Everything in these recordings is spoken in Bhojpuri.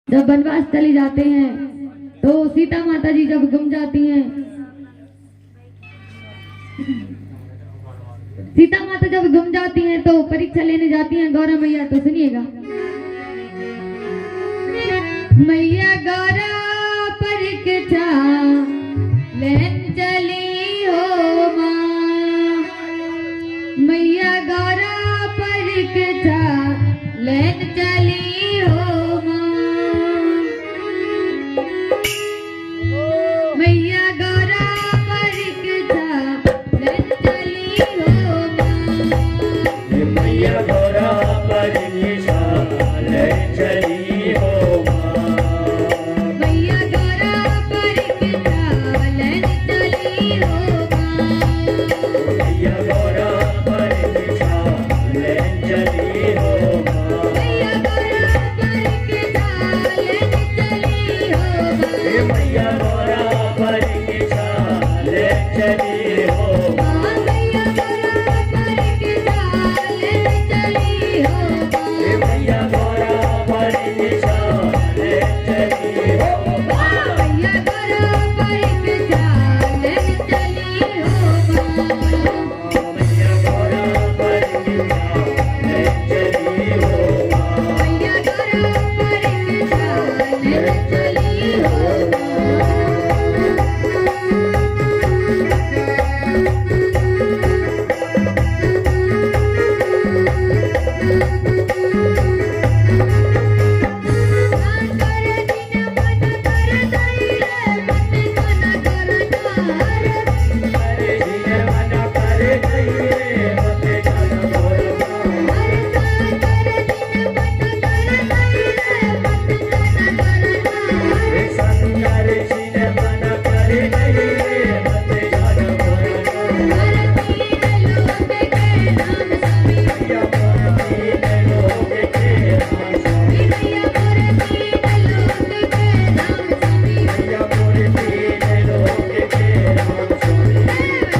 जब वनवास चले जाते हैं तो सीता माता जी जब गुम जाती हैं, सीता माता जब गुम जाती हैं तो परीक्षा लेने जाती हैं गौरा मैया। तो सुनिएगा, मैया गौरा परीक्षा लेन चली हो माँ, मैया गौरा परीक्षा लेन चली हो माँ, मैया गौरा परीक्षा लेन चली हो माँ, मैया गौरा परीक्षा लेन चली हो माँ, मैया गौरा परीक्षा लेन चली हो माँ, मैया गौरा परीक्षा लेन चली हो माँ, मैया गौरा परीक्षा लेन चली हो माँ, मैया गौरा परीक्षा लेन चली हो माँ, मैया गौरा परीक्षा लेन चली हो माँ, मैया गौरा परीक्षा लेन चली हो माँ, मैया गौरा परीक्षा लेन चली हो माँ, मैया गौरा परीक्षा लेन चली हो माँ, मैया गौरा परीक्षा लेन चली हो माँ। अरे जीने मना करे नहीं रे मते जाना गोरा रे संगा रे जीने मना करे नहीं रे मते जाना गोरा मैया मोर पीने लोगे के नाम स्वामी मैया मोर पीने लोगे के नाम स्वामी मैया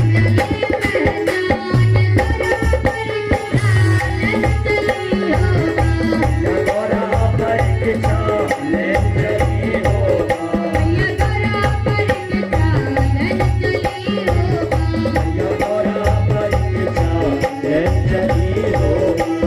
गौरा परीक्षा लेन चली हो माँ, मैया गौरा परीक्षा लेन चली हो माँ।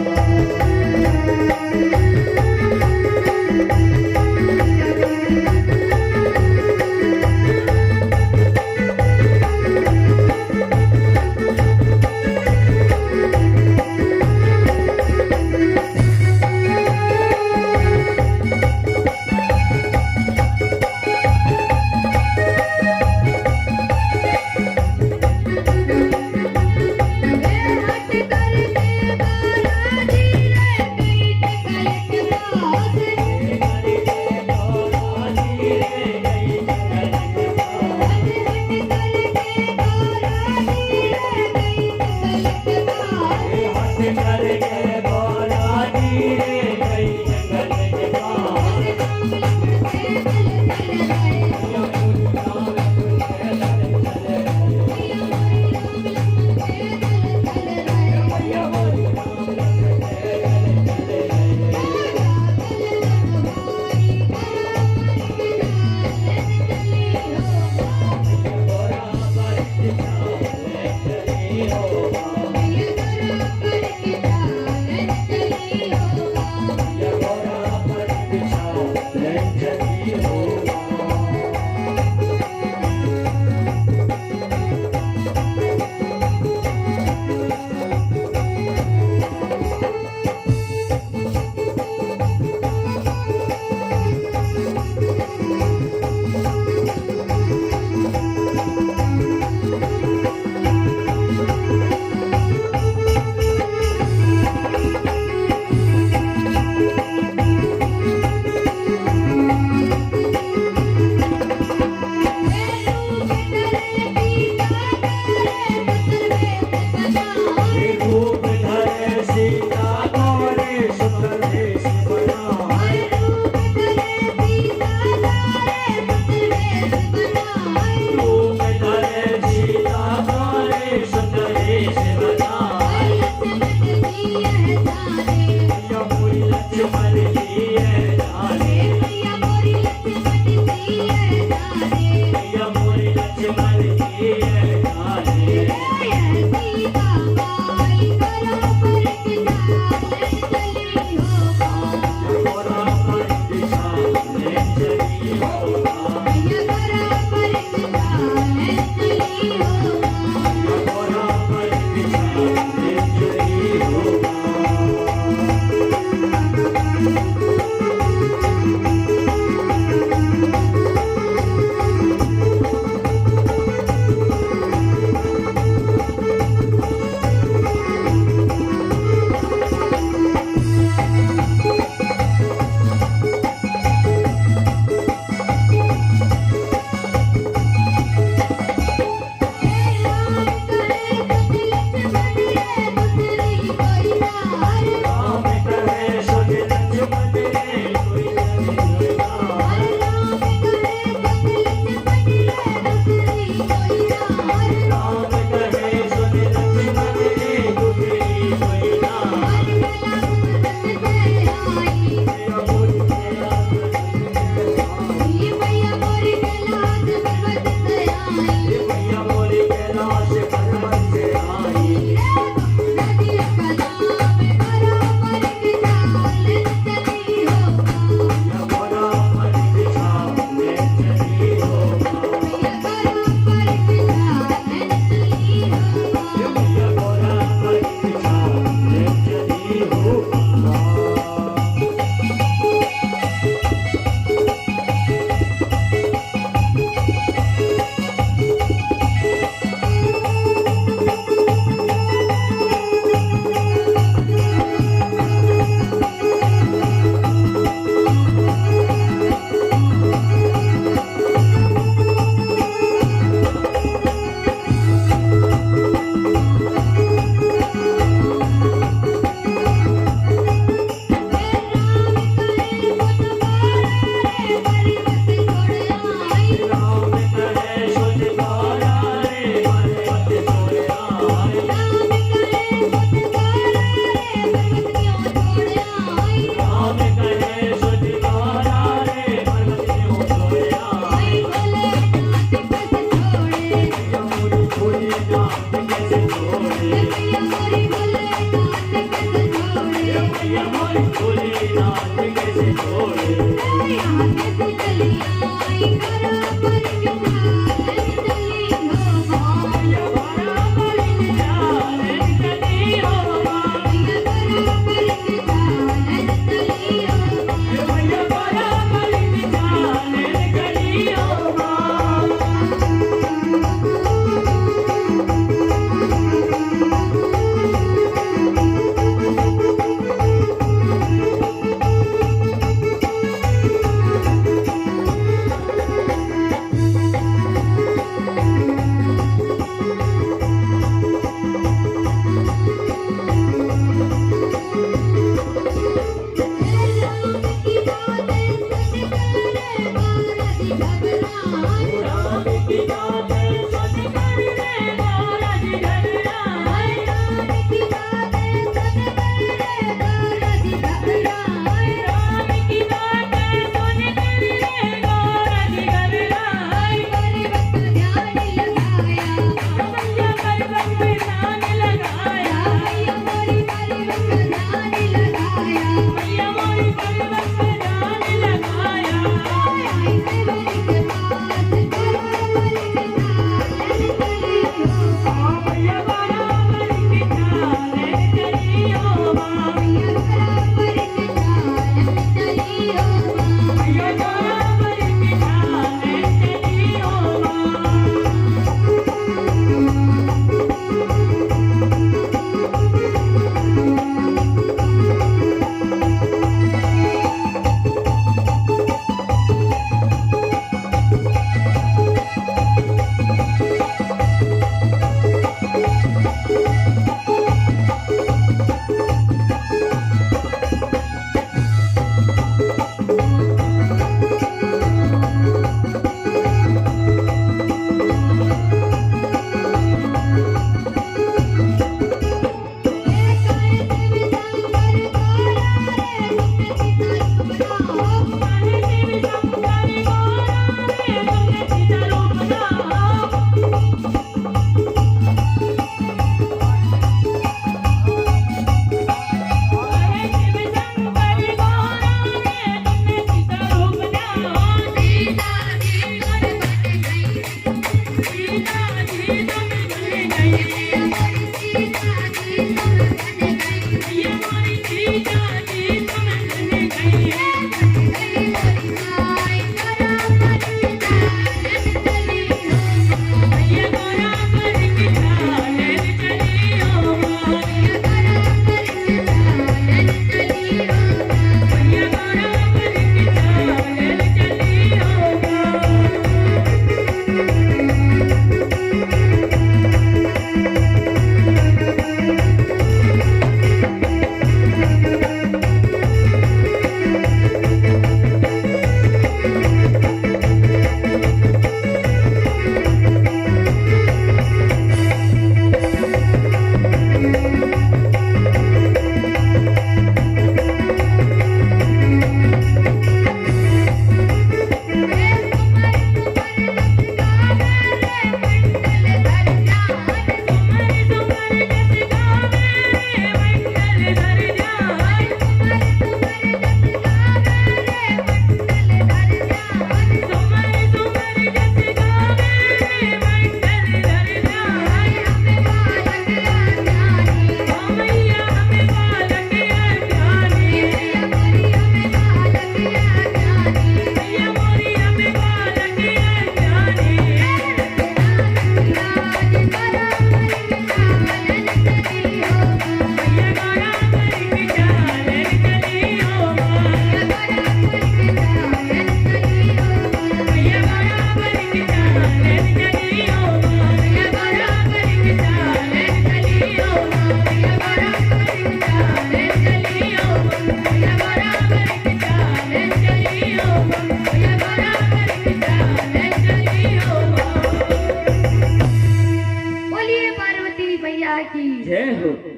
की जय हो।